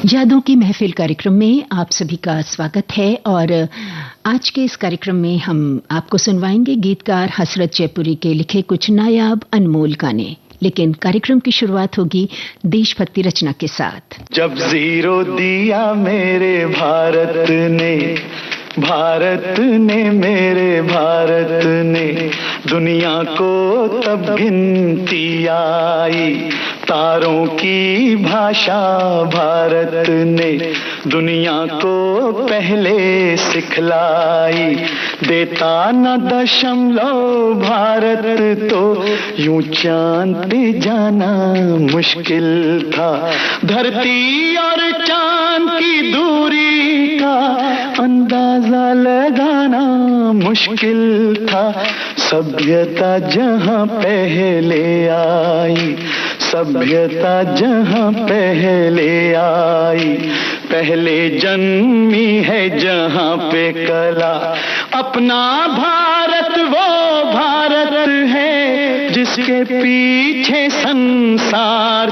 यादों की महफिल कार्यक्रम में आप सभी का स्वागत है और आज के इस कार्यक्रम में हम आपको सुनवाएंगे गीतकार हसरत जयपुरी के लिखे कुछ नायाब अनमोल गाने। लेकिन कार्यक्रम की शुरुआत होगी देशभक्ति रचना के साथ। जब जीरो दिया मेरे भारत ने मेरे भारत ने दुनिया को तब गिनती आई। तारों की भाषा भारत ने दुनिया को पहले सिखलाई। देता न दशमलव भारत तो यूं चांद पे जाना मुश्किल था। धरती और चांद की दूरी का अंदाजा लगाना मुश्किल था। सभ्यता जहां पहले आई, सभ्यता जहां पहले आई, पहले जन्मी है जहां पे कला। अपना भारत वो भारत है जिसके पीछे संसार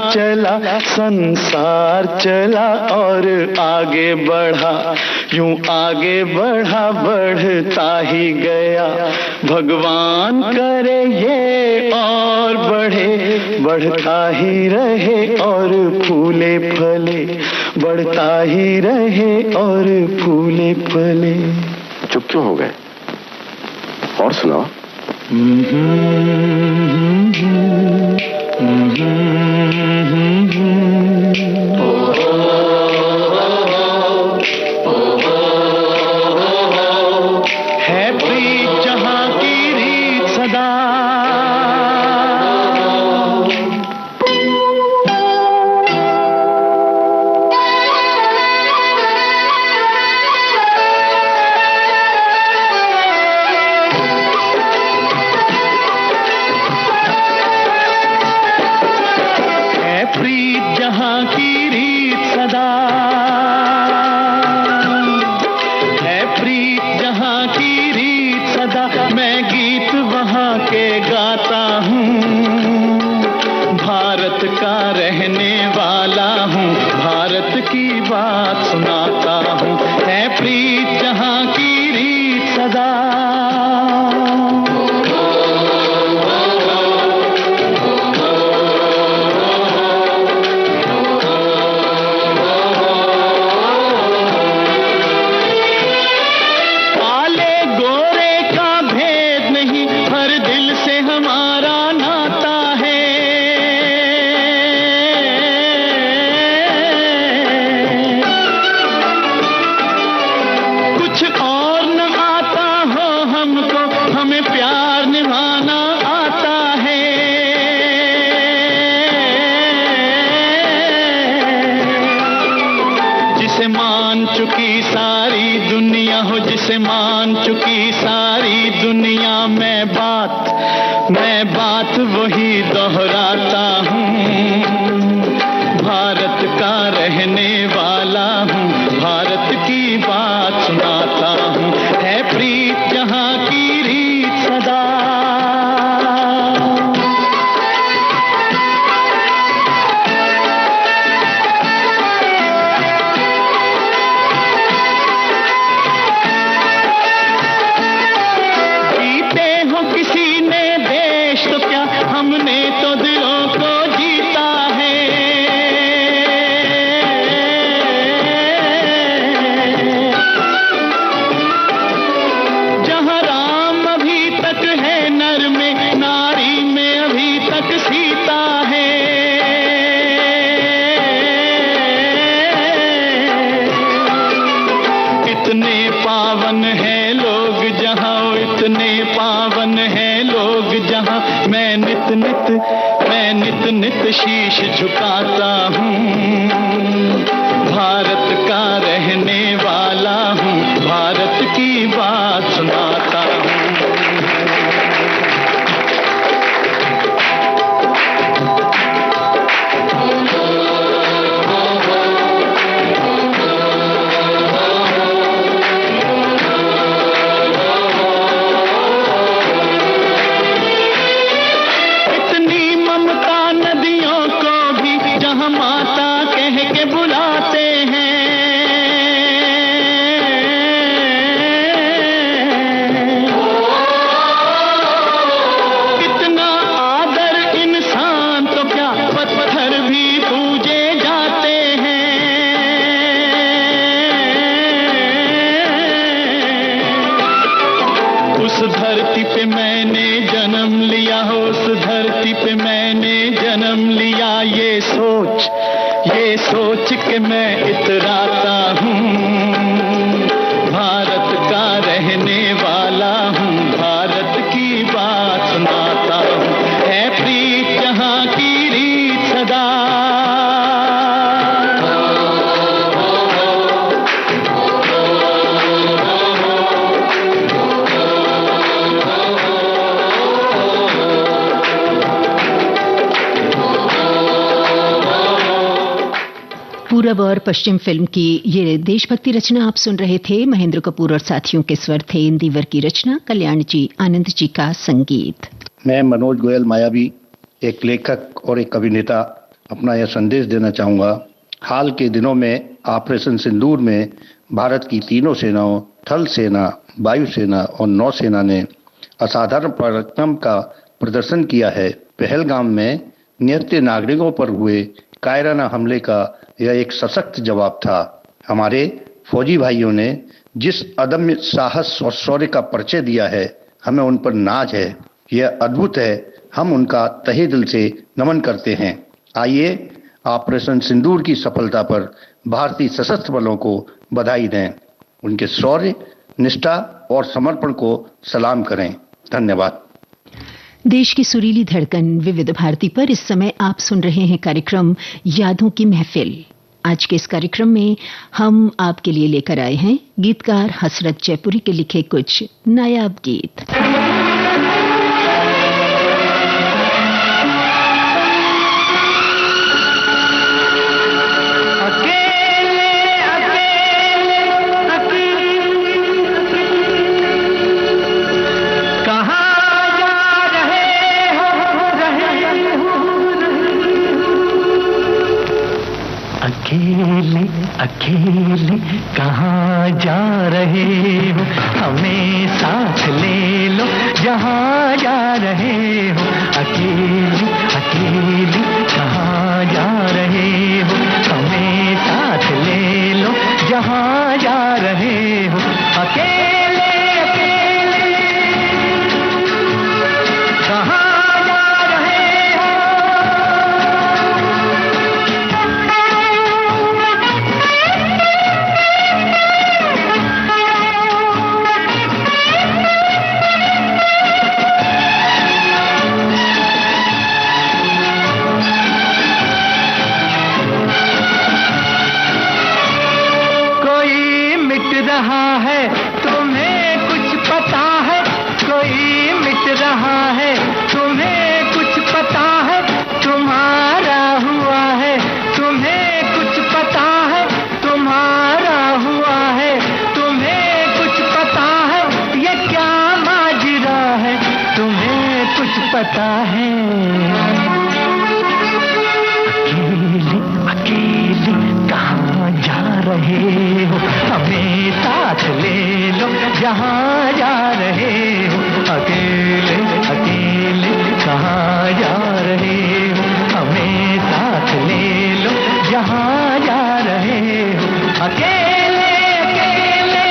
चला और आगे बढ़ा, यूं आगे बढ़ा बढ़ता ही गया। भगवान करे ये और बढ़े, बढ़ता ही रहे और फूले फले, बढ़ता ही रहे और फूले फले। चुप क्यों हो गए? और सुनाओ। है प्रीत जहां की रीत सदा, जहां की रीत सदा है, प्रीत जहां की रीत सदा। मैं गीत वहां के गाता हूँ, भारत का रहने वाला हूँ, भारत की बात सुनाता हूँ। है प्रीत जहां की रीत सदा। जिसे मान चुकी सारी दुनिया, मैं बात वही दोहराता हूँ। भारत का रहने वाला हूँ, भारत की बात सुनाता हूँ। है प्रीत जहां की रीत सदा। हमने तो दिलों को जीता है, जहां राम अभी तक है नर में, नारी में अभी तक सीता है। इतने पावन है लोग जहां, इतने पावन है लोग जहां, मैं नित नित शीश झुकाता हूँ। भारत का रहने वाला हूँ, भारत की बात सुनाता हूँ। माता कह के सोच के मैं इतराता हूँ, भारत का रहने वाला हूँ, भारत की बात सुनाता हूँ। है प्रीत जहाँ की रीत सदा, पूरब और पश्चिम फिल्म की ये देशभक्ति रचना आप सुन रहे थे। महेंद्र कपूर और साथियों के स्वर थे, इंदिवर की रचना, कल्याण जी आनंद जी का संगीत। मैं मनोज गोयल मायावी, एक लेखक और एक अभिनेता, अपना यह संदेश देना चाहूँगा। हाल के दिनों में ऑपरेशन सिंदूर में भारत की तीनों सेनाओं, थल सेना, वायुसेना और नौसेना ने असाधारण पराक्रम का प्रदर्शन किया है। पहलगाम में निहत्थे नागरिकों पर हुए कायराना हमले का यह एक सशक्त जवाब था। हमारे फौजी भाइयों ने जिस अदम्य साहस और शौर्य का परिचय दिया है, हमें उन पर नाज है। यह अद्भुत है, हम उनका तहे दिल से नमन करते हैं। आइए ऑपरेशन सिंदूर की सफलता पर भारतीय सशस्त्र बलों को बधाई दें, उनके शौर्य, निष्ठा और समर्पण को सलाम करें। धन्यवाद। देश की सुरीली धड़कन विविध भारती पर इस समय आप सुन रहे हैं कार्यक्रम यादों की महफिल। आज के इस कार्यक्रम में हम आपके लिए लेकर आए हैं गीतकार हसरत जयपुरी के लिखे कुछ नायाब गीत। अकेले अकेले कहाँ जा रहे हो, हमें साथ ले लो जहाँ जा रहे हो। अकेले अकेले कहाँ जा रहे हो, हमें साथ ले लो जहाँ जा रहे हो। अकेले अकेले कहाँ पता है। अकेले अकेले कहाँ जा रहे हो, हमें साथ ले लो जहाँ जा रहे हो। अकेले अकेले कहाँ जा रहे हो, हमें साथ ले लो जहाँ जा रहे हो। अकेले अकेले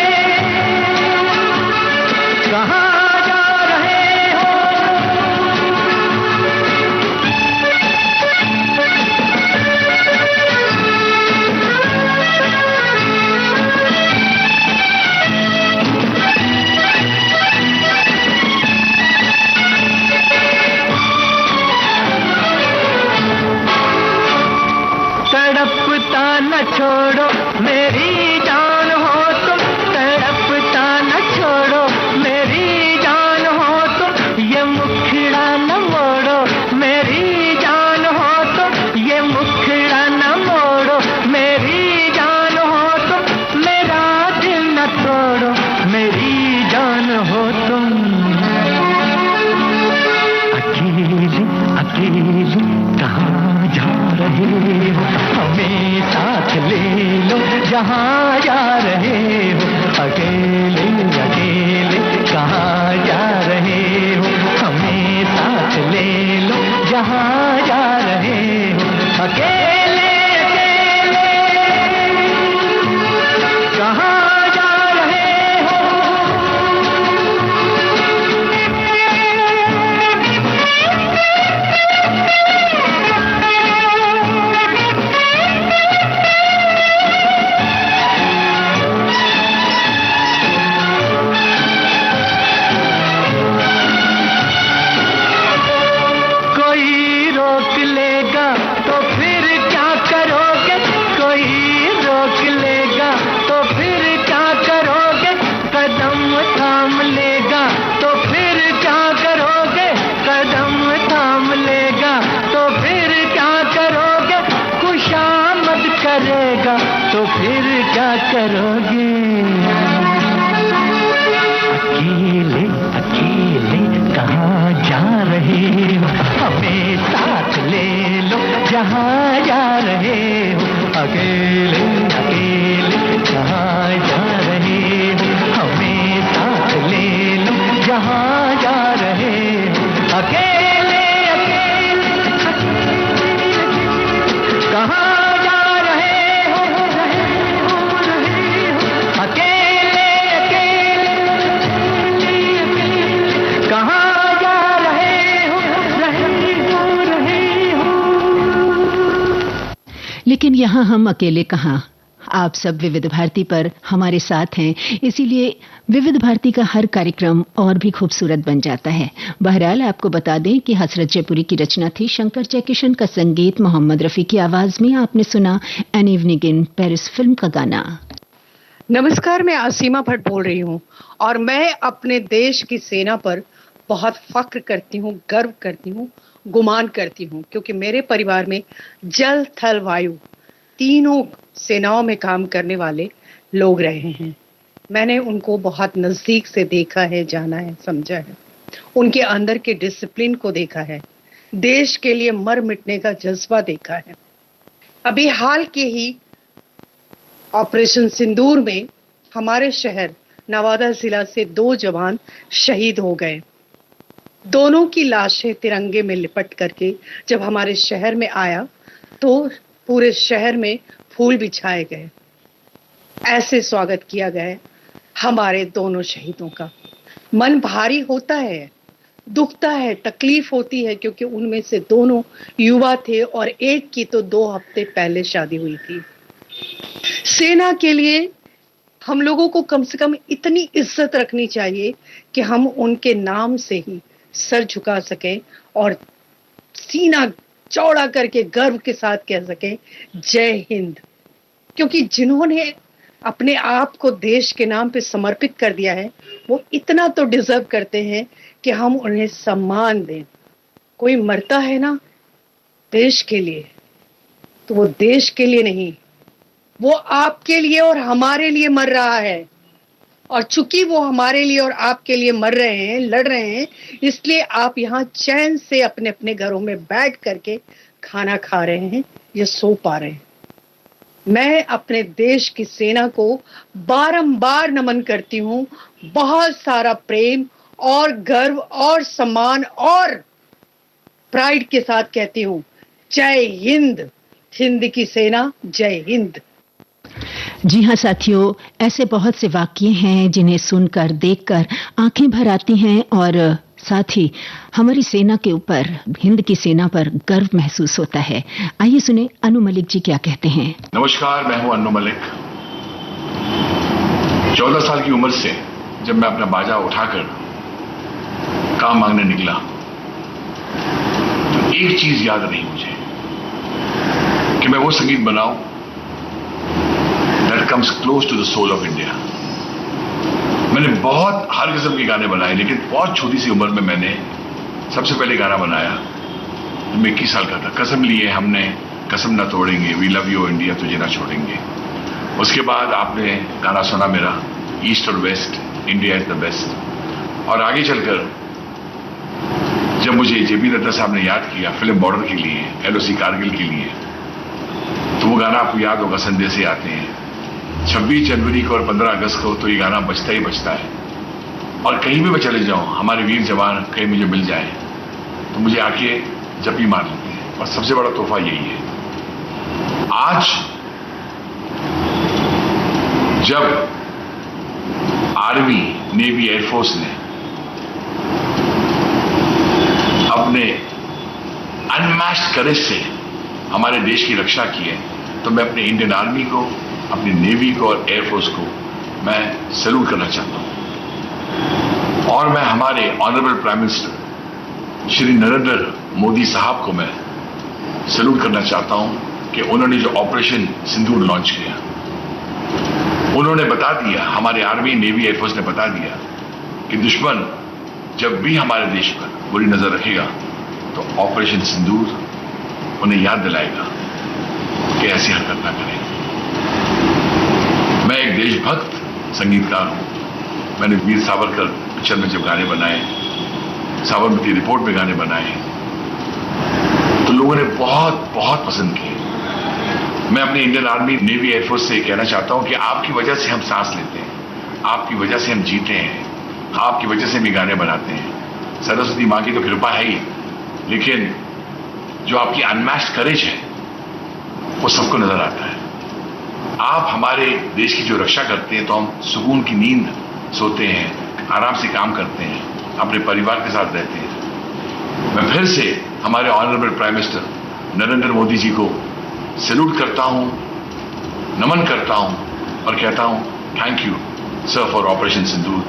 कहाँ न छोड़ो मेरी जान हो तुम, तड़पता न छोड़ो मेरी जान हो तुम। ये मुखड़ा न मोड़ो मेरी जान हो तुम, ये मुखड़ा न मोड़ो मेरी जान हो तुम। मेरा दिल न तोड़ो मेरी जान हो तुम। अकेले अकेले कहाँ जा रहे हो, हमें साथ ले लो जहाँ जा रहे हो। अकेले अकेले कहाँ जा रहे हो, हमें साथ ले लो जहाँ जा रहे हो। अकेले अकेले कहाँ जा रहे हो। तो फिर क्या करोगे? अकेले अकेले कहाँ जा रहे हो? हमें साथ ले लो जहाँ जा रहे हो। अकेले अकेले कहाँ जा रहे हो? हमें साथ ले लो जहाँ जा रहे हो। अकेले अकेले कहाँ जा रहे हो? अकेले अकेले कहाँ जा रहे हो? लेकिन यहाँ हम अकेले कहाँ, आप सब विविध भारती पर हमारे साथ हैं, इसीलिए विविध भारती का हर कार्यक्रम और भी खूबसूरत बन जाता है। बहरहाल आपको बता दें कि हसरत जयपुरी की रचना थी, शंकर जयकिशन का संगीत, मोहम्मद रफी की आवाज में आपने सुना an evening in Paris film का गाना। नमस्कार, मैं असीमा भट्ट बोल रही हूँ और मैं अपने देश की सेना पर बहुत फख्र करती हूँ, गर्व करती हूँ, गुमान करती हूँ, क्योंकि मेरे परिवार में जल थल वायु तीनों सेनाओं में काम करने वाले लोग रहे हैं। मैंने उनको बहुत नजदीक से देखा है, जाना है, समझा है, उनके अंदर के डिसिप्लिन को देखा है, देश के लिए मर मिटने का जज्बा देखा है। अभी हाल के ही ऑपरेशन सिंदूर में हमारे शहर नवादा जिला से 2 जवान शहीद हो गए। दोनों की लाशें तिरंगे में लिपट करके जब हमारे शहर में आया तो पूरे शहर में फूल बिछाए गए। ऐसे स्वागत किया गया हमारे दोनों शहीदों का। मन भारी होता है, दुखता है, तकलीफ होती है, क्योंकि उनमें से दोनों युवा थे और एक की तो 2 हफ्ते पहले शादी हुई थी। सेना के लिए हम लोगों को कम से कम इतनी इज्जत रखनी चाहिए कि हम उनके नाम से ही सर झुका सकें और सीना चौड़ा करके गर्व के साथ कह सकें जय हिंद। क्योंकि जिन्होंने अपने आप को देश के नाम पे समर्पित कर दिया है, वो इतना तो डिजर्व करते हैं कि हम उन्हें सम्मान दें। कोई मरता है ना देश के लिए, तो वो देश के लिए नहीं, वो आपके लिए और हमारे लिए मर रहा है। और चूंकि वो हमारे लिए और आपके लिए मर रहे हैं, लड़ रहे हैं, इसलिए आप यहाँ चैन से अपने अपने घरों में बैठ करके खाना खा रहे हैं या सो पा रहे हैं। मैं अपने देश की सेना को बारंबार नमन करती हूँ, बहुत सारा प्रेम और गर्व और सम्मान और प्राइड के साथ कहती हूँ जय हिंद। हिंद की सेना, जय हिंद। जी हाँ साथियों, ऐसे बहुत से वाक्य हैं जिन्हें सुनकर, देखकर आंखें भर आती हैं और साथ ही हमारी सेना के ऊपर, हिंद की सेना पर गर्व महसूस होता है। आइए सुने अनु मलिक जी क्या कहते हैं। नमस्कार, मैं हूं अनु मलिक। 14 साल की उम्र से जब मैं अपना बाजा उठाकर काम मांगने निकला तो एक चीज याद रही मुझे कि मैं वो संगीत बनाऊं that comes close to the soul of India। मैंने बहुत हर किस्म के गाने बनाए, लेकिन बहुत छोटी सी उम्र में मैंने सबसे पहले गाना बनाया। मैं 21 साल का था। कसम लिए हमने, कसम ना तोड़ेंगे, वी लव यू इंडिया, तुझे ना छोड़ेंगे। उसके बाद आपने गाना सुना मेरा, ईस्ट और west, India is the best. और आगे चलकर जब मुझे जेपी नड्डा साहब ने याद किया फिल्म बॉर्डर के लिए, LOC कारगिल के लिए, तो वो गाना आपको याद होगा, संदेशे आते हैं। 26 जनवरी को और 15 अगस्त को तो ये गाना बजता ही बजता है। और कहीं भी मैं चले जाऊं, हमारे वीर जवान कहीं मुझे मिल जाए तो मुझे आके जपी मार लेते हैं। और सबसे बड़ा तोहफा यही है, आज जब आर्मी, नेवी, एयरफोर्स ने अपने अनमैच्ड करेज से हमारे देश की रक्षा की है, तो मैं अपने इंडियन आर्मी को, अपनी नेवी को और एयरफोर्स को मैं सैल्यूट करना चाहता हूं। और मैं हमारे honourable prime minister Shri Narendra Modi साहब को मैं सैल्यूट करना चाहता हूं कि उन्होंने जो ऑपरेशन सिंदूर लॉन्च किया, उन्होंने बता दिया, हमारे आर्मी, नेवी, एयरफोर्स ने बता दिया कि दुश्मन जब भी हमारे देश पर बुरी नजर रखेगा तो ऑपरेशन सिंदूर उन्हें याद दिलाएगा कि ऐसी हरकत ना करें। मैं एक देशभक्त संगीतकार हूं। मैंने वीर सावरकर पिक्चर में जब गाने बनाए, साबरमती रिपोर्ट में गाने बनाए, तो लोगों ने बहुत बहुत पसंद किए। मैं अपनी इंडियन आर्मी, नेवी, एयरफोर्स से कहना चाहता हूं कि आपकी वजह से हम सांस लेते हैं, आपकी वजह से हम जीते हैं, आपकी वजह से हम ये गाने बनाते हैं। सरस्वती माँ की तो कृपा है ही, लेकिन जो आपकी अनमैच्ड करेज है वो सबको नजर आता है। आप हमारे देश की जो रक्षा करते हैं, तो हम सुकून की नींद सोते हैं, आराम से काम करते हैं, अपने परिवार के साथ रहते हैं। मैं फिर से हमारे honourable prime minister Narendra Modi ji को सैल्यूट करता हूं, नमन करता हूं और कहता हूं thank you sir for operation Sindoor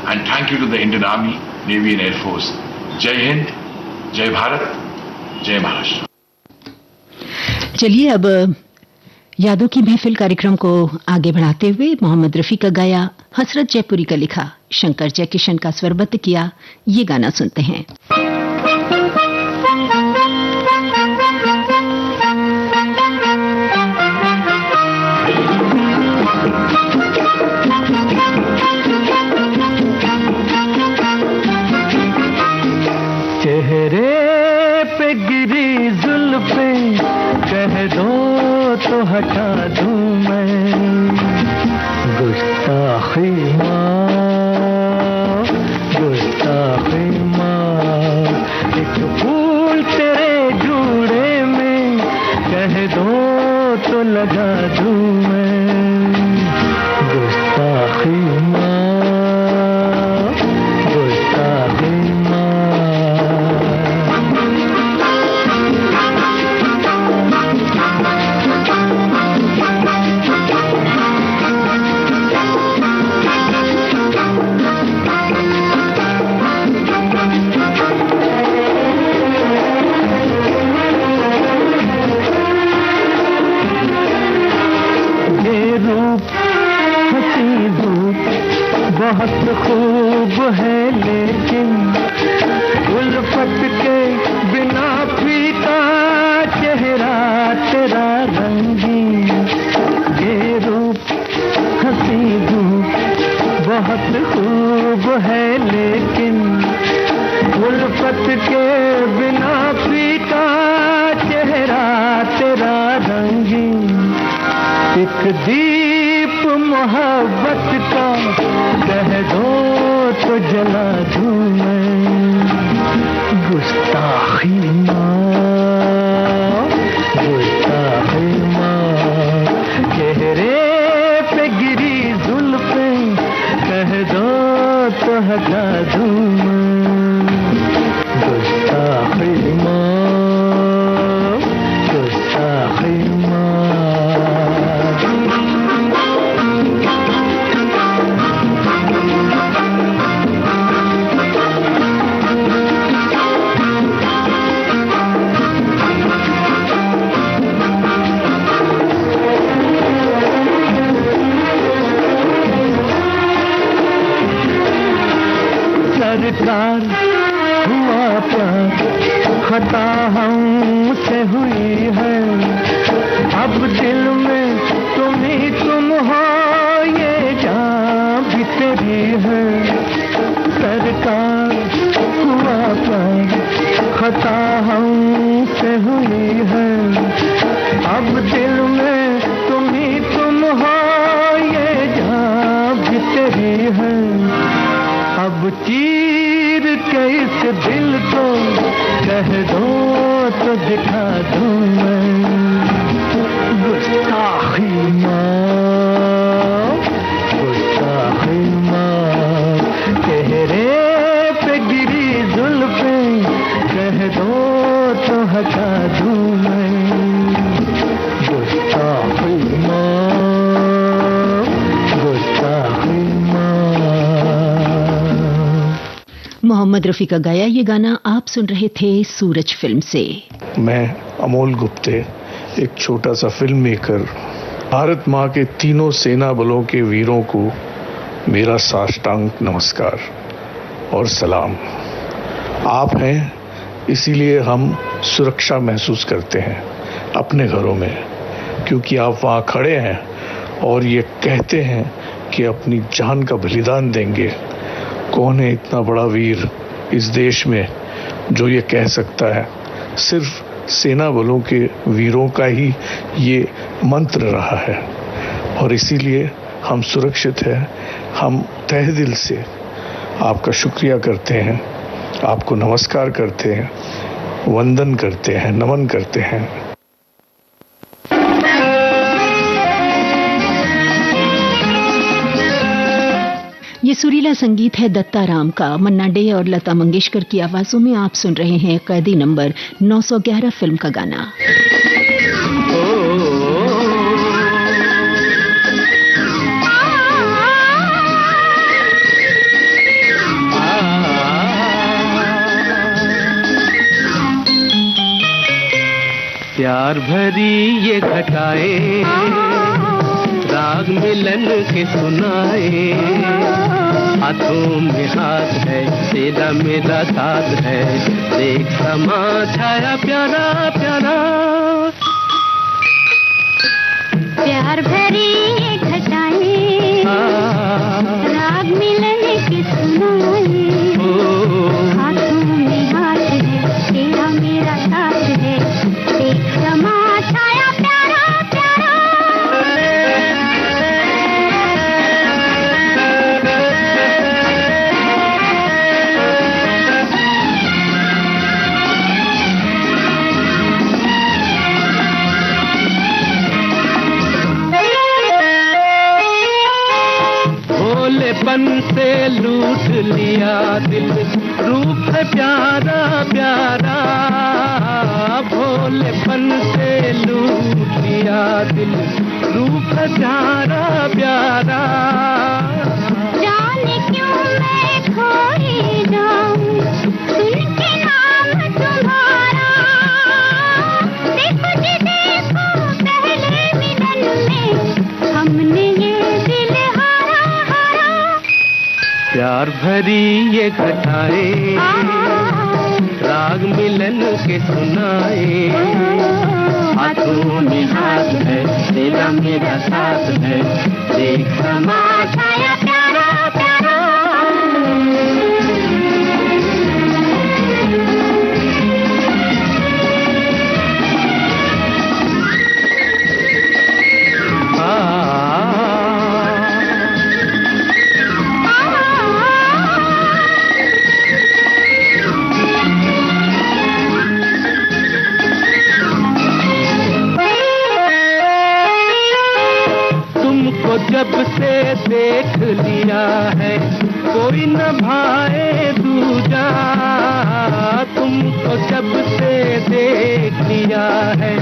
and thank you to the Indian army, navy and air force. जय हिंद, जय भारत, जय महाराष्ट्र। चलिए अब यादों की महफिल कार्यक्रम को आगे बढ़ाते हुए मोहम्मद रफी का गाया, हसरत जयपुरी का लिखा, शंकर जयकिशन का स्वरबद्ध किया ये गाना सुनते हैं। चेहरे पे गिरी जुल्फें कह दो तो हटा दूं मैं, गुस्ताखी माँ, गुस्ताखी माँ। एक फूल तेरे जूड़े में कह दो तो लगा दूं मैं, गुस्ताखी माँ, गुस्ताखी माँ। बहुत खूब है लेकिन उल्फत के बिना फीका चेहरा तेरा रंगीन। ये रूप हंसी धूप बहुत खूब है लेकिन उल्फत के बिना फीका चेहरा तेरा रंगीन। एक दीप मोहब्बत का कह दो तो जला दूं मैं, गुस्ताखी माँ, गुस्ताखी माँ। चेहरे पे गिरी जुल्फें कह दो तो हटा दूं मैं, गुस्ताखी माँ, गुस्ताखी माँ। सरकार हुआ प्यार खता हमसे हुई है, अब दिल में तुम ही तुम हो ये जान भी तेरी है। सरकार हुआ प्यार खता हमसे हुई है, अब दिल में तुम ही तुम हो ये जान भी तेरी है। अब चीर के इस दिल को कह दो तो दिखा दूं मैं, गुस्ताखी माँ, गुस्ताखी माँ। चेहरे पे गिरी जुल्फें कह दो तो हटा दूं मैं, गुस्ताखी माँ, गुस्ताखी माँ। मोहम्मद रफी का गाया ये गाना आप सुन रहे थे सूरज फिल्म से। मैं अमोल गुप्ते, एक छोटा सा फिल्म मेकर, भारत माँ के तीनों सेना बलों के वीरों को मेरा साष्टांग नमस्कार और सलाम। आप हैं इसीलिए हम सुरक्षा महसूस करते हैं अपने घरों में, क्योंकि आप वहाँ खड़े हैं और ये कहते हैं कि अपनी जान का बलिदान देंगे। कौन है इतना बड़ा वीर इस देश में जो ये कह सकता है? सिर्फ सेना बलों के वीरों का ही ये मंत्र रहा है और इसीलिए हम सुरक्षित हैं। हम तहे दिल से आपका शुक्रिया करते हैं, आपको नमस्कार करते हैं, वंदन करते हैं, नमन करते हैं। ये सुरीला संगीत है दत्ता राम का। मन्ना डे और लता मंगेशकर की आवाजों में आप सुन रहे हैं कैदी नंबर 911 फिल्म का गाना। प्यार भरी ये घटाए राग मिलन के सुनाए, हाथों में हाथ है तेरा मेरा साथ है, देख समा छाया प्यारा प्यारा। प्यार भरी ये घटाए राग मिलन के सुनाए, हाथों में हाथ है तेरा मेरा साथ है, देख समा छाया प्यारा प्यारा। भोलेपन से लूट लिया दिल, रूप है प्यारा प्यारा। भोलेपन से लूट लिया दिल, रूप है प्यारा प्यारा। जाने क्यों मैं खोई जाऊं सुन के नाम तुम्हारा, देखो जी देखो पहले मिलन में हमने ये दिल हारा हारा। प्यार भरी ये घटाए राग मिलन के सुनाए, हाथों में हाथ है तेरा मेरा साथ है, देख समा छाया प्यारा प्यारा। जब से देख लिया है कोई न भाए दूजा, तुमको जब से देख लिया है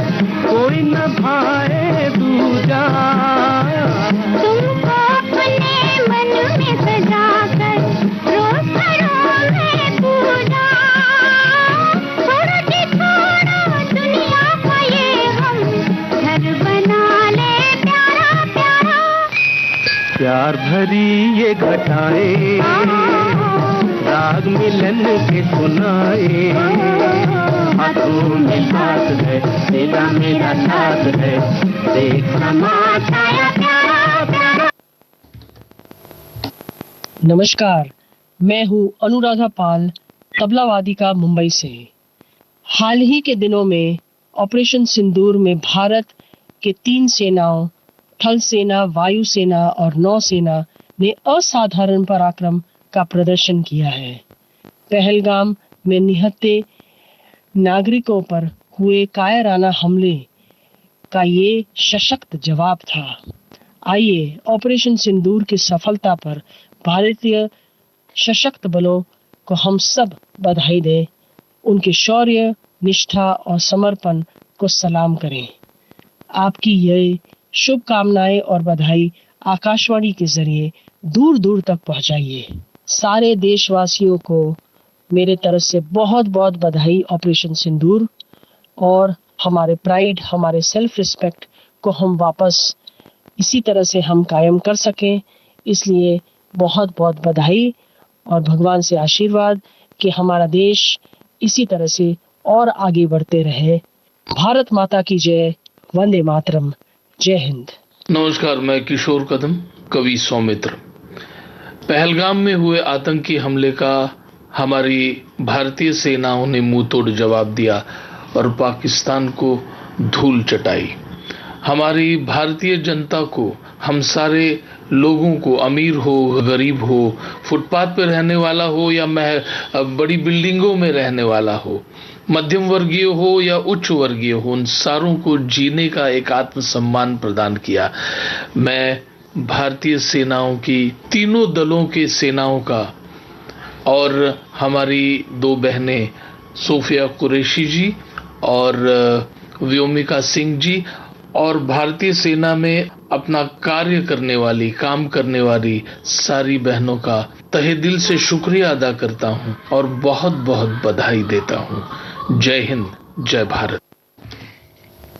कोई न भाए दूजा। तुमको अपने मन में सजा कर रोज करो मैं पूजा, छोड़ो जी छोड़ो दुनिया को ये हम घर बना ले प्यारा प्यारा। प्यार भरी ये घटाए राग मिलन के सुनाए, हाथों में हाथ है तेरा मेरा साथ है, देख समा छाया प्यारा प्यारा। नमस्कार, मैं हूँ अनुराधा पाल, तबला वादिका मुंबई से। हाल ही के दिनों में ऑपरेशन सिंदूर में भारत के 3 सेनाओं थल सेना, वायु सेना और नौसेना ने असाधारण पराक्रम का प्रदर्शन किया है। पहलगाम में निहत्थे नागरिकों पर हुए कायराना हमले का ये सशक्त जवाब था। आइए ऑपरेशन सिंदूर की सफलता पर भारतीय सशक्त बलों को हम सब बधाई दें, उनके शौर्य, निष्ठा और समर्पण को सलाम करें। आपकी ये शुभकामनाएं और बधाई आकाशवाणी के जरिए दूर दूर तक पहुंचाइए। सारे देशवासियों को मेरे तरफ से बहुत बहुत बधाई ऑपरेशन सिंदूर, और हमारे प्राइड, हमारे सेल्फ रिस्पेक्ट को हम वापस इसी तरह से हम कायम कर सकें, इसलिए बहुत बहुत बधाई और भगवान से आशीर्वाद कि हमारा देश इसी तरह से और आगे बढ़ते रहे। भारत माता की जय, वंदे मातरम, जय हिंद। नमस्कार, मैं किशोर कदम, कवि सौमित्र। पहलगाम में हुए आतंकी हमले का हमारी भारतीय सेनाओं ने मुंह तोड़ जवाब दिया और पाकिस्तान को धूल चटाई। हमारी भारतीय जनता को, हम सारे लोगों को, अमीर हो गरीब हो, फुटपाथ पे रहने वाला हो या बड़ी बिल्डिंगों में रहने वाला हो, मध्यम वर्गीय हो या उच्च वर्गीय हो, उन सारों को जीने का एक आत्मसम्मान प्रदान किया। मैं भारतीय सेनाओं की, तीनों दलों के सेनाओं का और हमारी दो बहनें सोफिया कुरैशी जी और व्योमिका सिंह जी और भारतीय सेना में अपना कार्य करने वाली, काम करने वाली सारी बहनों का तहे दिल से शुक्रिया अदा करता हूं और बहुत बहुत बधाई देता हूं। जय हिंद, जय भारत।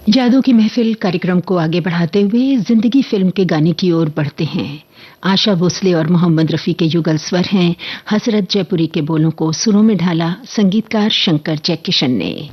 यादों की महफिल कार्यक्रम को आगे बढ़ाते हुए जिंदगी फिल्म के गाने की ओर बढ़ते हैं। आशा भोसले और मोहम्मद रफी के युगल स्वर हैं। हसरत जयपुरी के बोलों को सुरों में ढाला संगीतकार शंकर जयकिशन ने।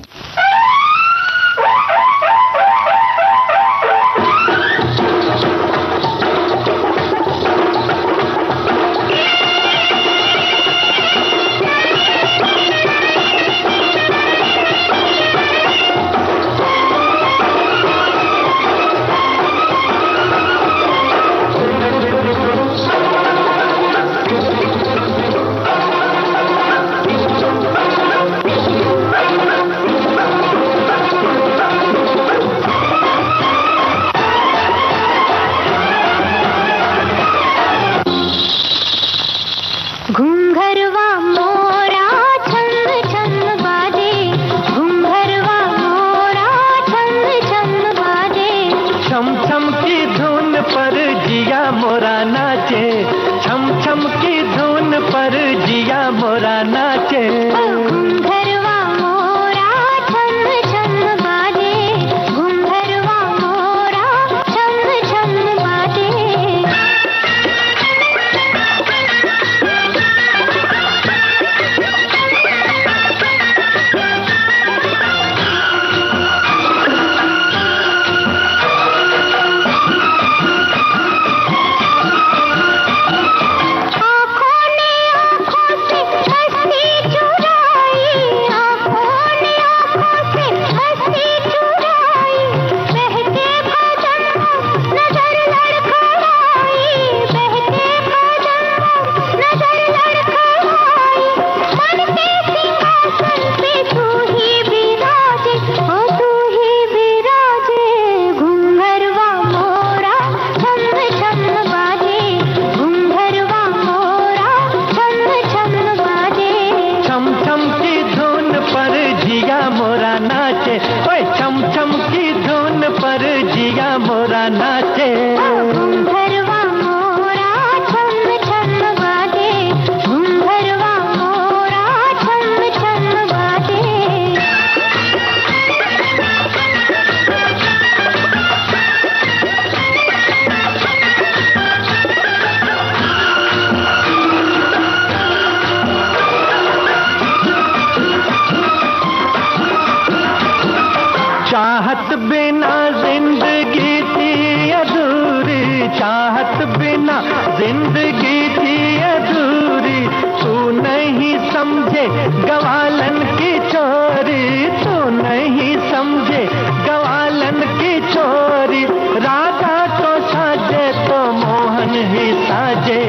चाहत बिना जिंदगी थी अधूरी, चाहत बिना जिंदगी थी अधूरी। तू नहीं समझे गवालन की चोरी, तू नहीं समझे गवालन की चोरी। राधा तो साजे तो मोहन ही साजे,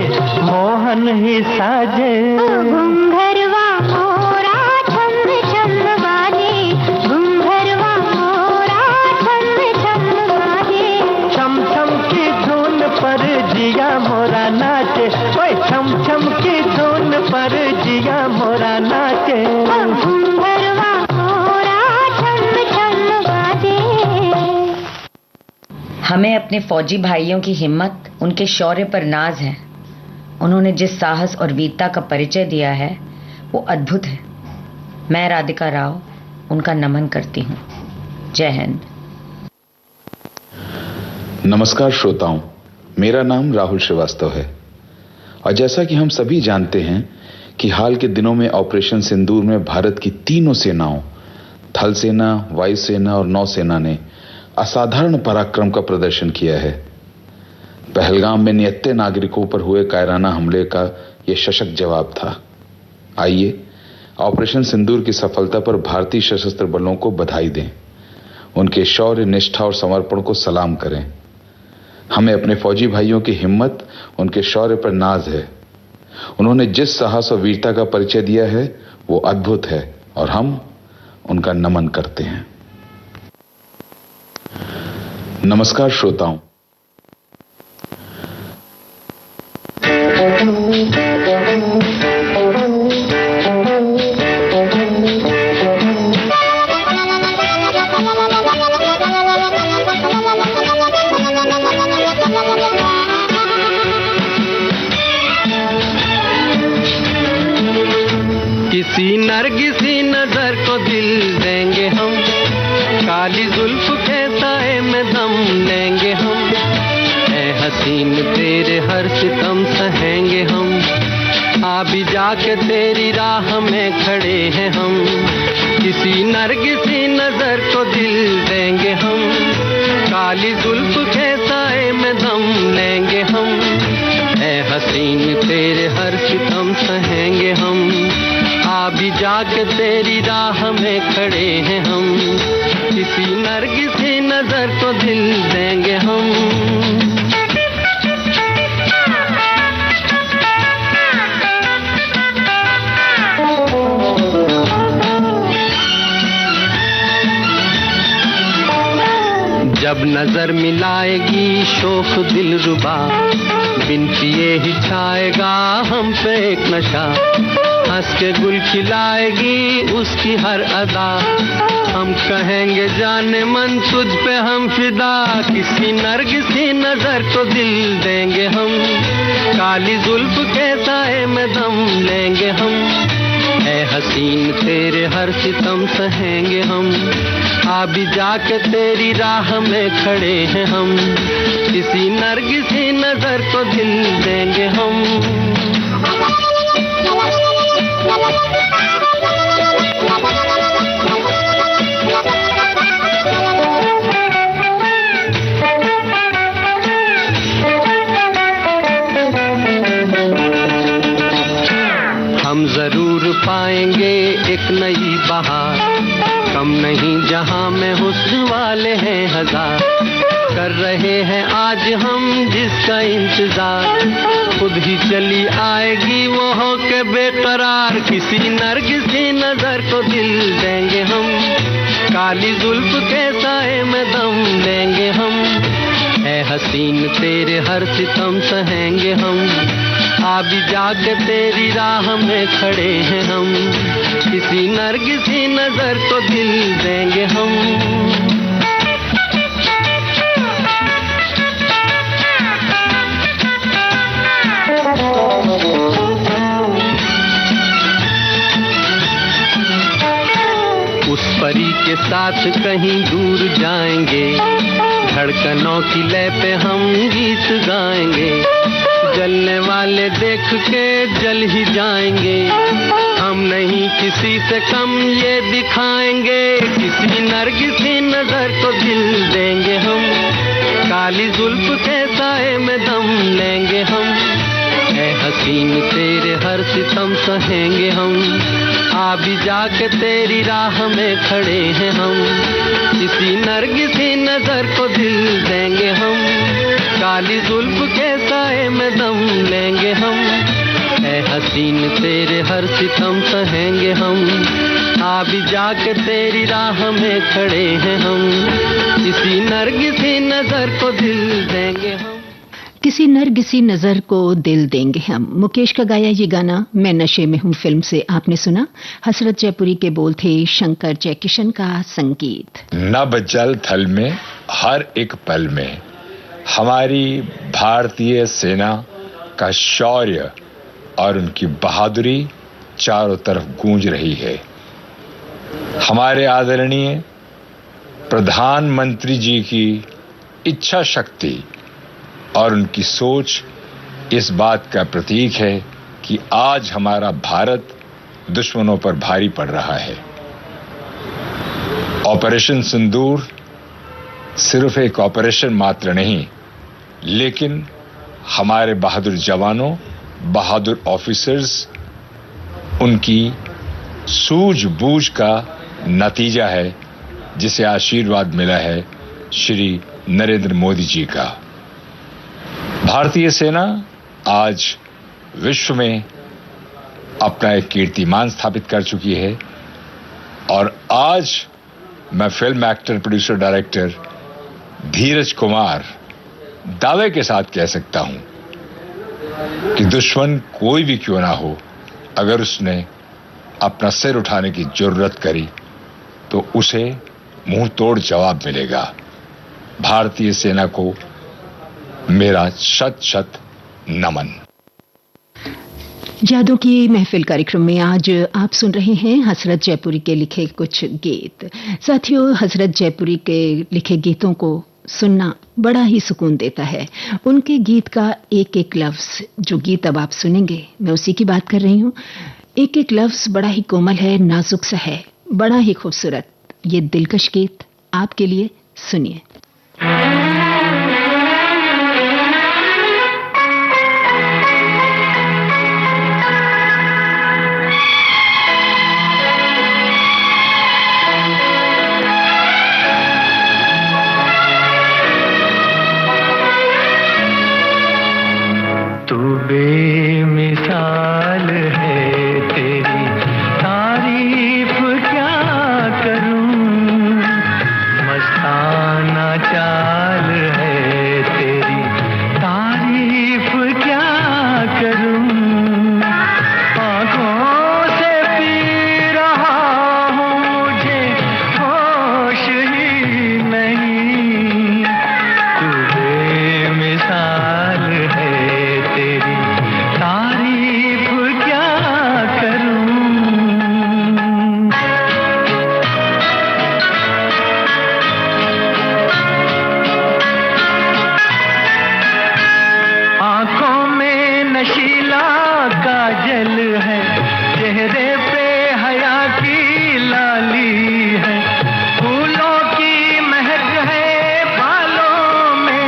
मोहन ही साजे। घुंघरवा मोरा छम छम बाजे, घुंघरवा मोरा छम छम बाजे। छम छम की धुन पर जिया मोरा नाचे, ओए छम छम की धुन पर जिया मोरा नाचे। घुंघरवा मोरा छम छम बाजे। हमें अपने फौजी भाइयों की हिम्मत, उनके शौर्य पर नाज है। उन्होंने जिस साहस और वीरता का परिचय दिया है वो अद्भुत है। मैं राधिका राव उनका नमन करती हूँ। जय हिंद। नमस्कार श्रोताओं, मेरा नाम राहुल श्रीवास्तव है और जैसा कि हम सभी जानते हैं कि हाल के दिनों में ऑपरेशन सिंदूर में भारत की तीनों सेनाओं, थल सेना, वायुसेना और नौसेना ने असाधारण पराक्रम का प्रदर्शन किया है। पहलगाम में निहत्थे नागरिकों पर हुए कायराना हमले का यह सशक्त जवाब था। आइए ऑपरेशन सिंदूर की सफलता पर भारतीय सशस्त्र बलों को बधाई दें, उनके शौर्य, निष्ठा और समर्पण को सलाम करें। हमें अपने फौजी भाइयों की हिम्मत, उनके शौर्य पर नाज है। उन्होंने जिस साहस और वीरता का परिचय दिया है वो अद्भुत है और हम उनका नमन करते हैं। नमस्कार श्रोताओं, किसी नरगिसी नजर को दिल देंगे हम, काली जुल्फ के साए में दम लेंगे हम, ऐ हसीन तेरे हर सितम सहेंगे हम, आ भी जाके तेरी राह में खड़े हैं हम। किसी नरगिसी नजर को दिल देंगे हम, काली जुल्फ के साए में दम लेंगे हम, ऐ हसीन तेरे हर सितम सहेंगे हम, आ भी जाके तेरी राह में खड़े हैं हम। किसी नरगिसी नजर को दिल देंगे हम। जब नजर मिलाएगी शोख दिल रुबा, बिन पिए ही छाएगा हम पे एक नशा, हंस के गुल खिलाएगी उसकी हर अदा, हम कहेंगे जाने मन तुझ पे हम फिदा। किसी नरगिसी नजर को दिल देंगे हम, काली जुल्फ के साए में दम लेंगे हम, ऐ हसीन तेरे हर सितम सहेंगे हम, आ भी जाके तेरी राह में खड़े हैं हम। किसी नरगिसी नजर को दिल देंगे हम। हम जरूर पाएंगे एक नई बहार, कम नहीं जहां में हुस्न वाले हैं हजार, कर रहे हैं आज हम जिसका इंतजार, खुद ही चली आएगी वो हो के बेकरार। किसी नरगिसी नजर को दिल देंगे हम, काली जुल्फ के साए में दम लेंगे हम, ऐ हसीन तेरे हर सितम सहेंगे हम, आ भी जाके तेरी राह में खड़े हैं हम। किसी नरगिसी नजर को दिल देंगे हम। उस परी के साथ कहीं दूर जाएंगे, धड़कनों की लय पे हम गीत गाएंगे, जलने वाले देख के जल ही जाएंगे, हम नहीं किसी से कम ये दिखाएंगे। किसी नरगिसी नजर को दिल देंगे हम, काली जुल्फ के साए में दम लेंगे हम, ऐ हसीन तेरे हर सितम सहेंगे हम, आ भी जाके तेरी राह में खड़े हैं हम। किसी नरगिसी नजर को दिल देंगे हम, काली जुल्फ के साए में दम लेंगे हम, ऐ हसीन तेरे हर सितम सहेंगे हम, आ भी जाके तेरी राह में खड़े हैं हम। किसी नरगिसी नजर को दिल देंगे हम। किसी नरगिसी नजर को दिल देंगे हम, मुकेश का गाया ये गाना मैं नशे में हूं फिल्म से आपने सुना। हसरत जयपुरी के बोल थे, शंकर जयकिशन का संगीत। नभ जल थल में हर एक पल में हमारी भारतीय सेना का शौर्य और उनकी बहादुरी चारों तरफ गूंज रही है। हमारे आदरणीय प्रधानमंत्री जी की इच्छा शक्ति और उनकी सोच इस बात का प्रतीक है कि आज हमारा भारत दुश्मनों पर भारी पड़ रहा है। ऑपरेशन सिंदूर सिर्फ एक ऑपरेशन मात्र नहीं, लेकिन हमारे बहादुर जवानों, बहादुर ऑफिसर्स, उनकी सूझबूझ का नतीजा है जिसे आशीर्वाद मिला है श्री नरेंद्र मोदी जी का। भारतीय सेना आज विश्व में अपना एक कीर्तिमान स्थापित कर चुकी है और आज मैं फिल्म एक्टर, प्रोड्यूसर, डायरेक्टर धीरज कुमार दावे के साथ कह सकता हूं कि दुश्मन कोई भी क्यों ना हो, अगर उसने अपना सिर उठाने की जरूरत करी तो उसे मुंह तोड़ जवाब मिलेगा। भारतीय सेना को मेरा शत शत नमन। यादों की महफिल कार्यक्रम में आज आप सुन रहे हैं हसरत जयपुरी के लिखे कुछ गीत। साथियों, हसरत जयपुरी के लिखे गीतों को सुनना बड़ा ही सुकून देता है। उनके गीत का एक एक लफ्ज, जो गीत अब आप सुनेंगे, मैं उसी की बात कर रही हूं। एक एक लफ्ज बड़ा ही कोमल है, नाजुक सा है, बड़ा ही खूबसूरत। ये दिलकश गीत आपके लिए, सुनिए। तू बेमिसाल है, तेरी तारीफ क्या करूं, मस्ताना चाल है तेरी, तारीफ क्या करूं। आंखों से पी रहा हूं, मुझे होश ही नहीं। तू बेमिसाल है, तेरी तारीफ क्या करूं। आंखों में नशीला काजल है, चेहरे पे हया की लाली है, फूलों की महक है बालों में,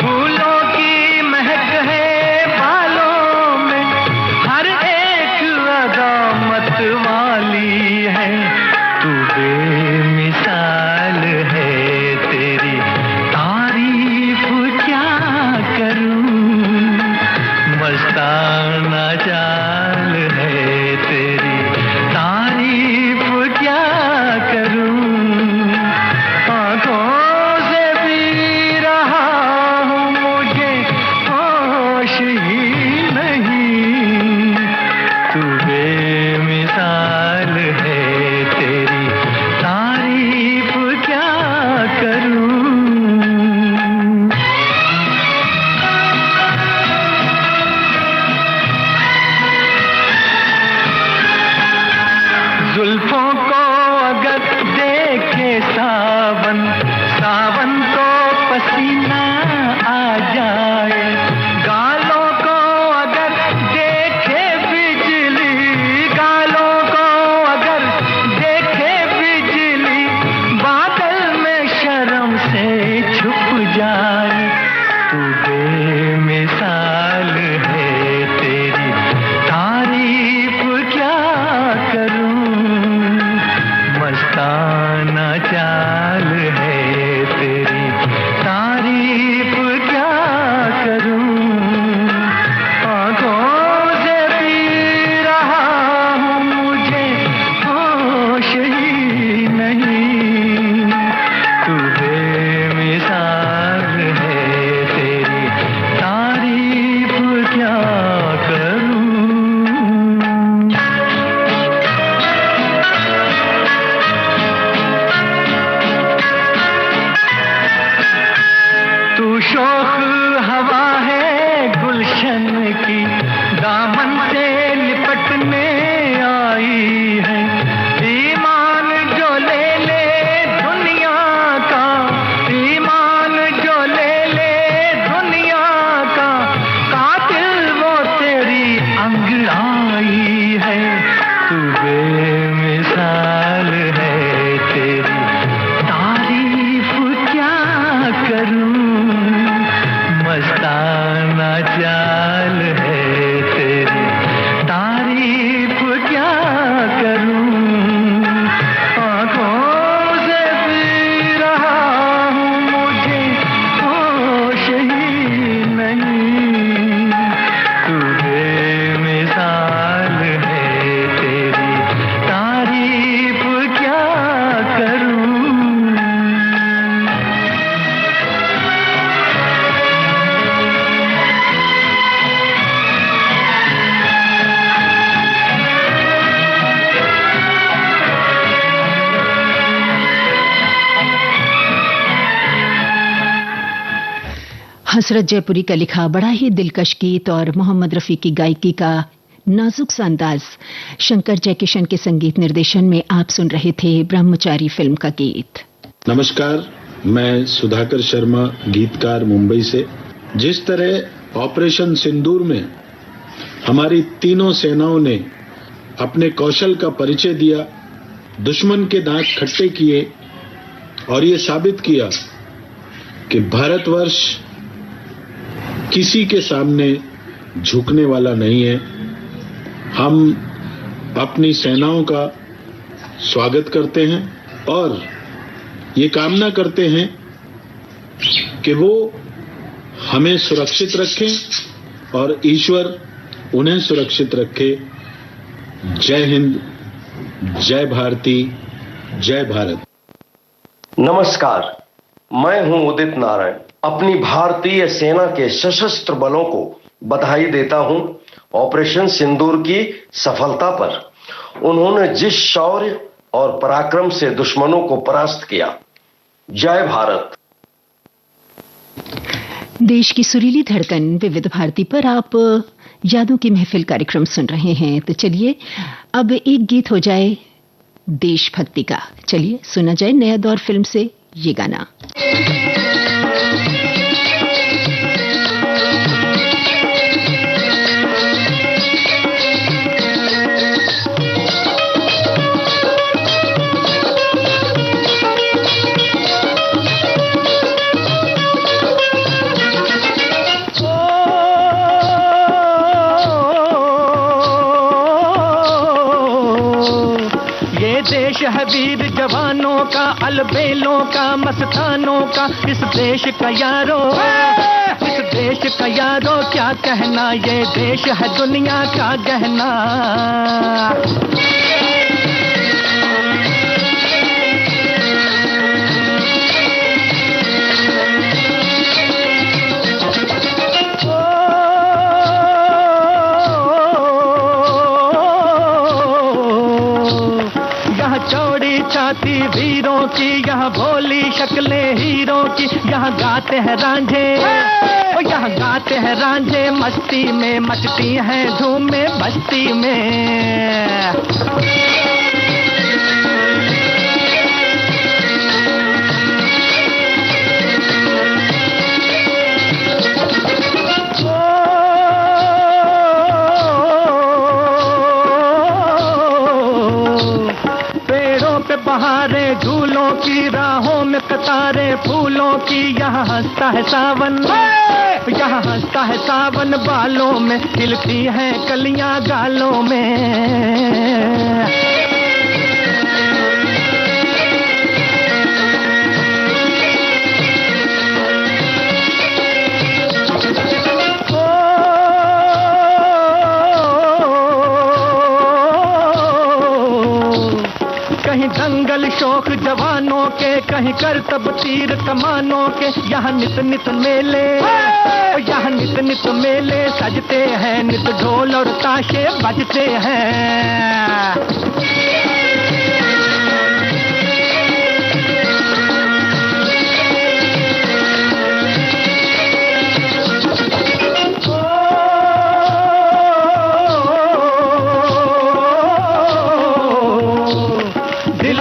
फूलों की महक है बालों में, हर एक अदा मत वाली है। तू बेमिसाल है, तेरी तारीफ क्या करूं, मस्ताना चाल है तेरी, तारीफ क्या करूं। आंखों से पी रहा हूं, मुझे होश ही नहीं। तू बेमिसाल है, तेरी तारीफ क्या करूं। हसरत जयपुरी का लिखा बड़ा ही दिलकश गीत और मोहम्मद रफ़ी की गायकी का नाजुक सा अंदाज, शंकर जयकिशन के संगीत निर्देशन में आप सुन रहे थे ब्रह्मचारी फिल्म का गीत। नमस्कार, मैं सुधाकर शर्मा, गीतकार मुंबई से। जिस तरह ऑपरेशन सिंदूर में हमारी तीनों सेनाओं ने अपने कौशल का परिचय दिया, दुश्मन के दांत खट्टे किए और ये साबित किया कि भारतवर्ष किसी के सामने झुकने वाला नहीं है। हम अपनी सेनाओं का स्वागत करते हैं और ये कामना करते हैं कि वो हमें सुरक्षित रखें और ईश्वर उन्हें सुरक्षित रखे। जय हिंद, जय भारती, जय भारत। नमस्कार, मैं हूं उदित नारायण। अपनी भारतीय सेना के सशस्त्र बलों को बधाई देता हूं ऑपरेशन सिंदूर की सफलता पर। उन्होंने जिस शौर्य और पराक्रम से दुश्मनों को परास्त किया। जय भारत। देश की सुरीली धड़कन विविध भारती पर आप यादों की महफिल कार्यक्रम सुन रहे हैं। तो चलिए अब एक गीत हो जाए देशभक्ति का। चलिए सुना जाए नया दौर फिल्म से ये गाना। देश है वीर जवानों का, अलबेलों का, मस्तानों का। इस देश का यारो, इस देश का यारो क्या कहना, ये देश है दुनिया का गहना। चौड़ी छाती वीरों की, यहाँ भोली शक्लें हीरों की। यहाँ गाते हैं रांझे, यहाँ गाते हैं रांझे मस्ती में, मचती हैं धूम में बस्ती में। बहारें झूलों की, राहों में कतारें फूलों की। यहाँ हंसता है सावन, यहाँ हंसता है सावन बालों में, खिलती हैं कलियां गालों में। कहीं दंगल शौक जवानों के, कहीं करतब तीर कमानों के। यहाँ नित नित मेले, यहाँ नित नित मेले सजते हैं, नित ढोल और ताशे बजते हैं।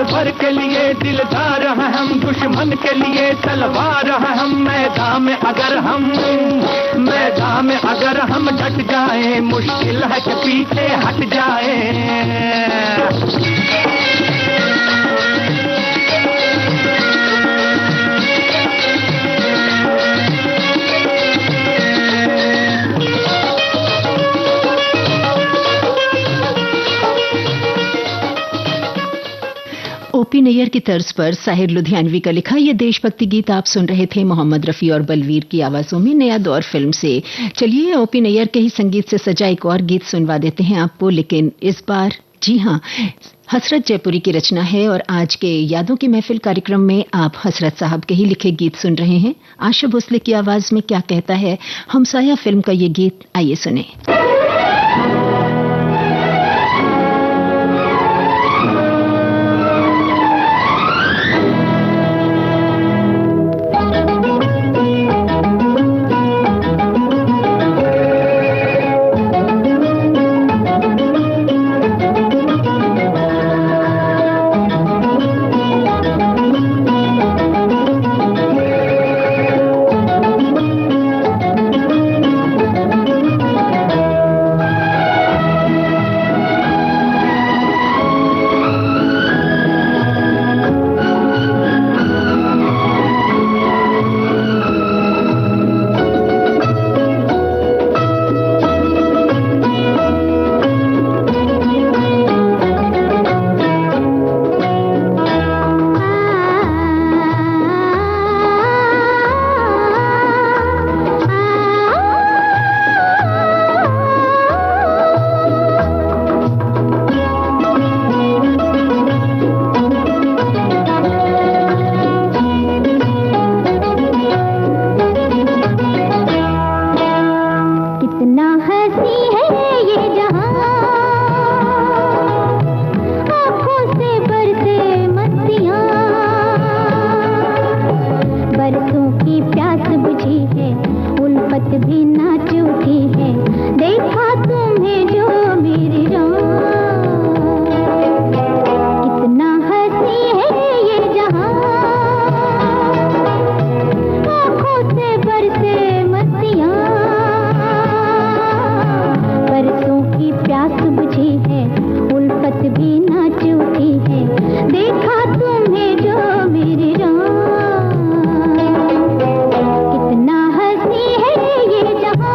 भर के लिए दिलदार हैं हम, दुश्मन के लिए तलवार हैं हम। मैदान में अगर हम डट जाएं, मुश्किल है कि पीछे हट जाएं। ओपी नैयर की तर्ज पर साहिर लुधियानवी का लिखा ये देशभक्ति गीत आप सुन रहे थे मोहम्मद रफ़ी और बलवीर की आवाजों में नया दौर फिल्म से। चलिए ओपी नैयर के ही संगीत से सजा एक और गीत सुनवा देते हैं आपको, लेकिन इस बार जी हाँ हसरत जयपुरी की रचना है और आज के यादों की महफिल कार्यक्रम में आप हसरत साहब के ही लिखे गीत सुन रहे हैं। आशा भोसले की आवाज में क्या कहता है हमसाया फिल्म का ये गीत, आइए सुने। कितना हंसी है ये जहां, आंखों से बरसे मस्तियां, बरसों की प्यास बुझी है, उल्फत भी नाच उठी है, देखा तुम्हें जो मेरी जान। कितना हंसी है ये जहां, आंखों से बरसे मस्तियां, बरसों की प्यास बुझी है, उल्फत भी नाच उठी है, देखा तुम्हें जो मेरी जान। कितना हंसी है ये जहां।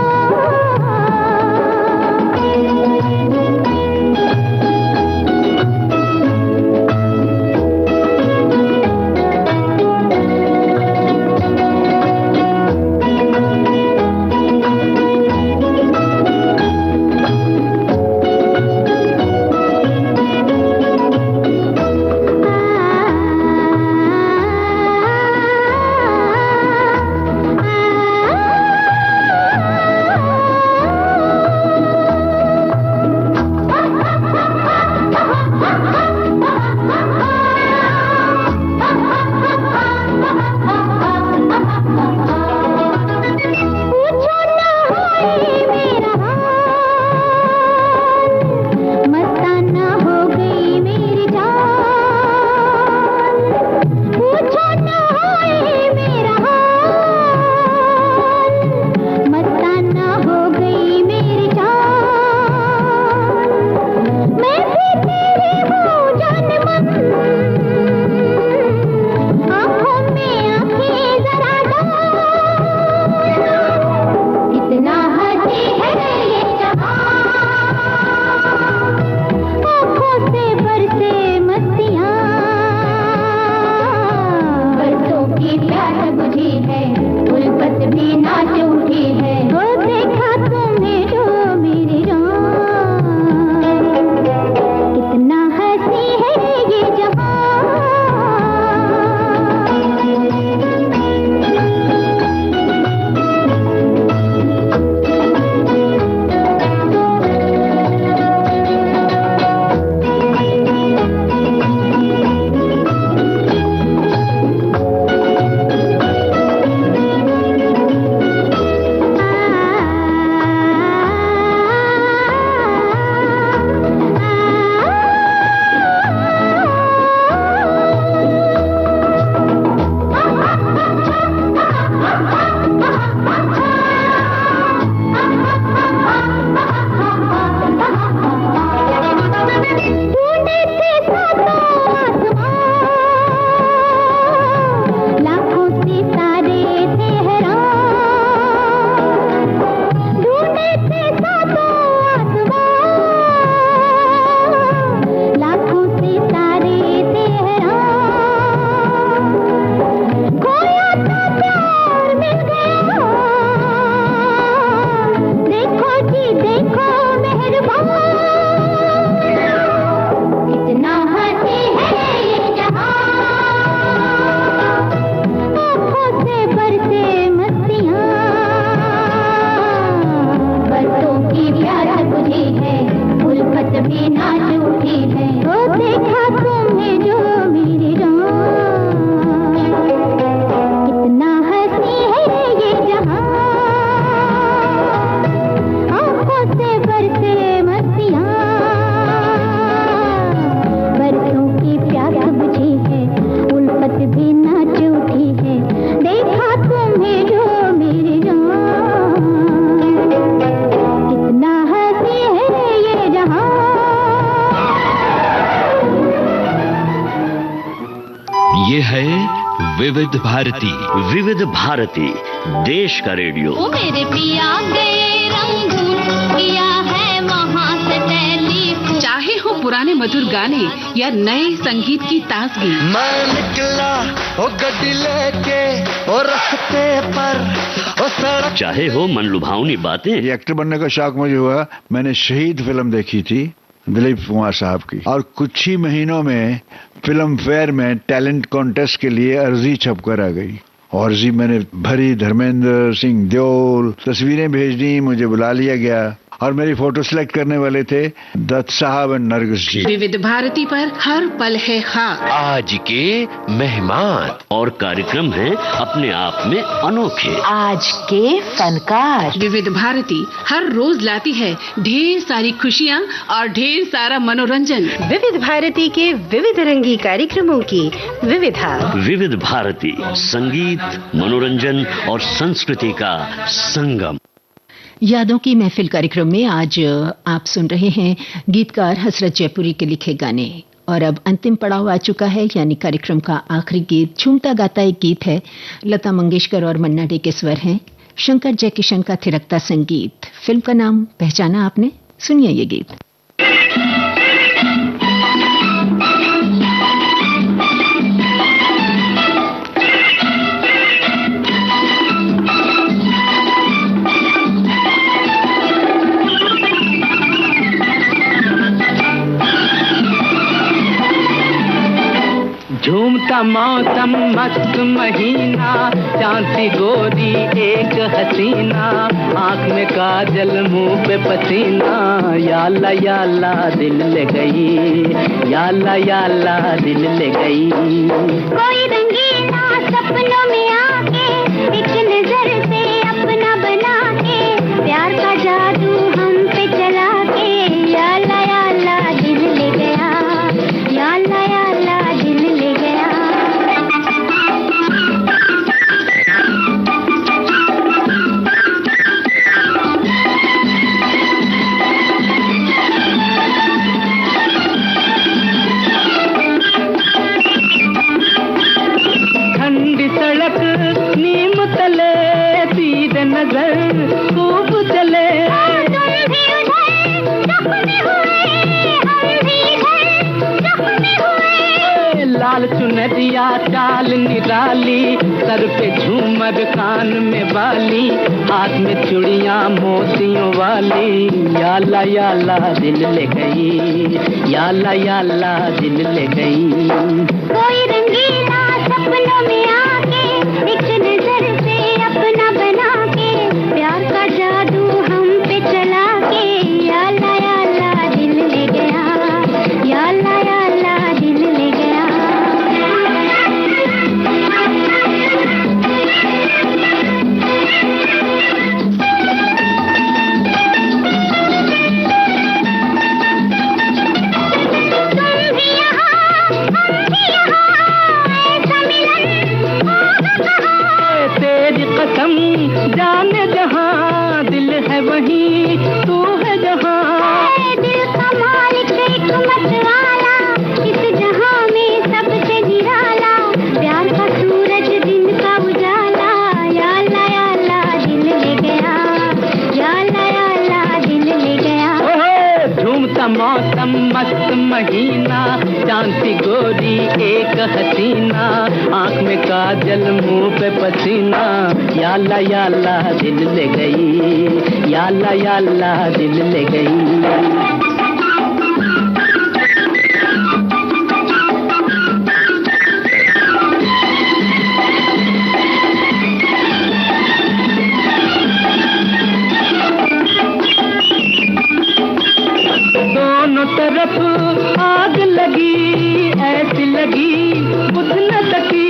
विविध भारती। विविध भारती, देश का रेडियो। ओ मेरे पिया गए रंगून, किया है वहाँ से टेलीफोन। चाहे हो पुराने मधुर गाने या नए संगीत की ताजगी, मैं निकला ओ गड्डी लेके ओ रास्ते पर ओ सड़क। चाहे हो मन लुभावनी बातें। ये एक्टर बनने का शौक मुझे हुआ, मैंने शहीद फिल्म देखी थी दिलीप कुमार साहब की, और कुछ ही महीनों में फिल्म फेयर में टैलेंट कॉन्टेस्ट के लिए अर्जी छपकर आ गई। और जी मैंने भरी धर्मेंद्र सिंह देओल तस्वीरें भेज दी, मुझे बुला लिया गया और मेरी फोटो सिलेक्ट करने वाले थे दत्त साहब और नरगिस जी। विविध भारती पर हर पल है खास। आज के मेहमान और कार्यक्रम हैं अपने आप में अनोखे। आज के फनकार। विविध भारती हर रोज लाती है ढेर सारी खुशियाँ और ढेर सारा मनोरंजन। विविध भारती के विविध रंगी कार्यक्रमों की विविधा। विविध भारती संगीत, मनोरंजन और संस्कृति का संगम। यादों की महफिल कार्यक्रम में आज आप सुन रहे हैं गीतकार हसरत जयपुरी के लिखे गाने। और अब अंतिम पड़ाव आ चुका है, यानी कार्यक्रम का आखिरी गीत झूमता गाता एक गीत है। लता मंगेशकर और मन्ना डे के स्वर हैं, शंकर जयकिशन का थिरकता संगीत। फिल्म का नाम पहचाना आपने? सुनिए ये गीत। झूमता मौसम मस्त महीना, चांदी गोरी एक हसीना, आँख में काजल मुंह पे पसीना, याला याला दिल ले गई, याला याला दिल ले गई। कोई रंगीला सपनों में आके एक नजर से अपना बना के, प्यार का जादू हम पे चला के, याला याला दिल ले गया, याला याला दिल ले गया। ठंडी सड़क नीम तले तीर नजर खूब चले, लाल चुनरिया चाल निराली, सर पे झूमर कान में बाली, हाथ में चूड़ियां मोतियों वाली, याला याला दिल ले गई, याला याला दिल ले गई। कोई रंगीला सपनों में आके एक नजर से अपना बना के, प्यार का जादू हम पे चला के, याला याला दिल ले गया, याला याला दिल ले गया। तेरी कसम जाने जहां दिल है वहीं तू है जहां, दिल का मालिक एक मतवाला, इस जहां में सबसे निराला, प्यार का सूरज दिन का उजाला, याला याला दिल ले गया, याला याला दिल ले गया। झूमता मौसम मस्त महीना, चांदी गोरी एक हसीना, आँख में काजल मुंह पे पसीना, याला याला दिल ले गई, याला याला दिल ले गई। दोनों तरफ आग लगी, ऐसी लगी बुझ न सकी,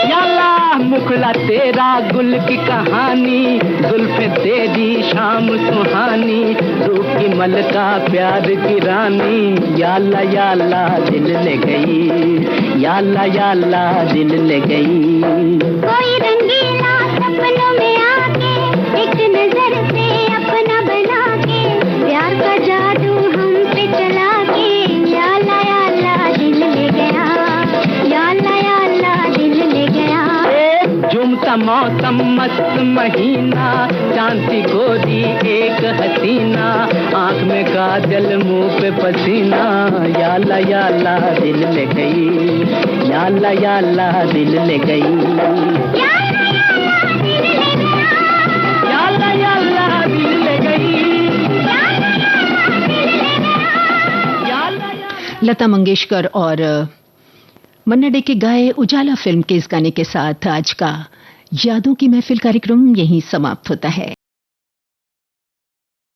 याला मुखड़ा तेरा गुल की कहानी, जुल्फे तेरी शाम सुहानी, रूप की मलका प्यार की रानी, याला याला दिल ले गई, याला याला दिल ले गई। कोई रंगीला सपनों में आके एक नजर से अपना बना के, प्यार का जादू हम पे चला के, याला याला दिल ले गया, याला याला दिल ले गया। झूमता मौसम मस्त महीना, चांदी गोरी एक हसीना, आँख में काजल मुंह पे पसीना, याला याला दिल ले गई, याला याला दिल ले गई, याला याला दिल ले गई। लता मंगेशकर और मन्ना डे के गाए उजाला फिल्म के इस गाने के साथ आज का यादों की महफिल कार्यक्रम यहीं समाप्त होता है।